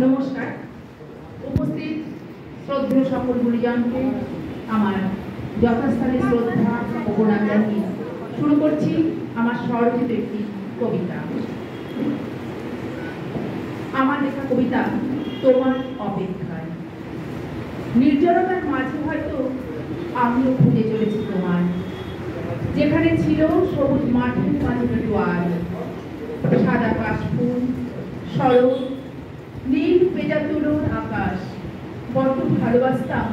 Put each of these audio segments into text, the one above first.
নমস্কার। উপস্থিত শ্রদ্ধেয় সকল গুরুজনকে আমার যথাস্থানে শ্রদ্ধা ও প্রণাম জানিয়ে শুরু করছি আমার স্বরচিত একটি কবিতা। আমার লেখা কবিতা তোমার অপেক্ষায়। নির্জনতার মাঝে হয়তো আমিও খুঁজে চলেছি তোমার, যেখানে ছিল সবুজ মাঠের মাঝে জোয়ার, সাদা কাশফুল, সরল নীল পেজা তুলোর আকাশ। বড্ড ভালোবাসতাম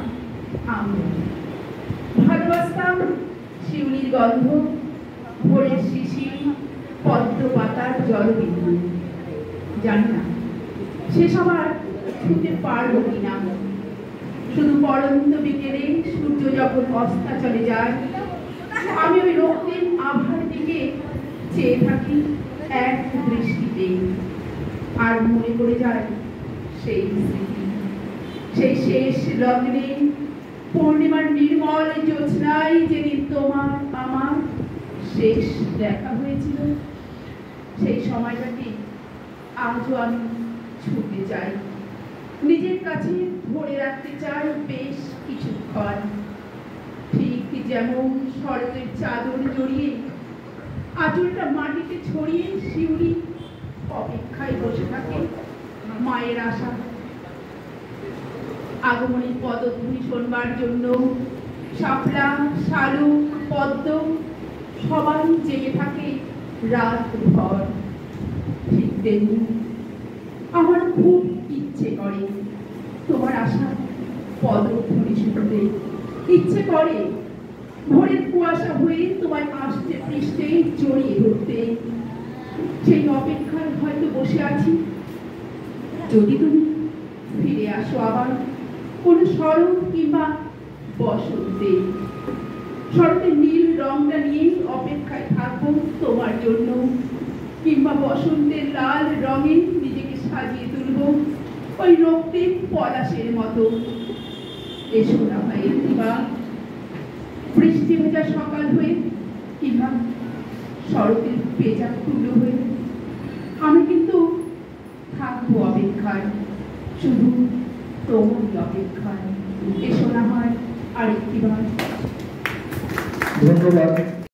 আমি, ভালোবাসতাম শিউলির গন্ধ, ভোরের শিশির, পদ্ম পাতার জলবিন্দু। জানি না সে সবার ছুটে পারবো কিনা। শুধু পরন্ত বিকেলে সূর্য যখন অস্তাচলে যায়, আমি ওই রক্তিম আভার দিকে চেয়ে থাকি এক দৃষ্টিতে, আর মনে পড়ে যায় সেই স্মৃতি, সেই শেষ লগ্নে পূর্ণিমার নির্মল জ্যোৎস্নায় যেদিন তোমার আমার শেষ দেখা হয়েছিল। সেই সময়টাকে আজও আমি ছুটে চাই, নিজের কাছে ধরে রাখতে চাই বেশ কিছুক্ষণ। ঠিক যেমন শরতের চাদর জড়িয়ে আঁচলটা মাটিতে ছড়িয়ে শিউলি অপেক্ষায় বসে থাকে মায়ের আশা আগমনী পদধ্বনি শোনবার জন্য। শাপলা, শালুক, পদ্ম সবাই জেগে থাকে রাত ভর। ঠিক তেমনি আমার খুব ইচ্ছে করে তোমার আশা পদধ্বনি শুনতে। ইচ্ছে করে ভোরের কুয়াশা হয়ে তোমার আসতে পৃষ্ঠে জড়িয়ে ধরতে। সেই অপেক্ষায় হয়তো বসে আছি, যদি তুমি ফিরে আসো আবার কোন শরৎ কিংবা বসন্তে। শরতের নীল রংটা নিয়ে অপেক্ষায় থাকবো তোমার জন্য, কিংবা বসন্তের লাল রঙে নিজেকে সাজিয়ে তুলব ওই রক্তিম পলাশের মতো। এসো না ভাই কিংবা বৃষ্টি ভেজা সকাল হয়ে, কিংবা শরতের পেঁজা তুলো হয়ে। আমি কিন্তু থাকবো অপেক্ষায়, শুধু তোমারই অপেক্ষায়। এসো না হয় আরেকটি বার। ধন্যবাদ।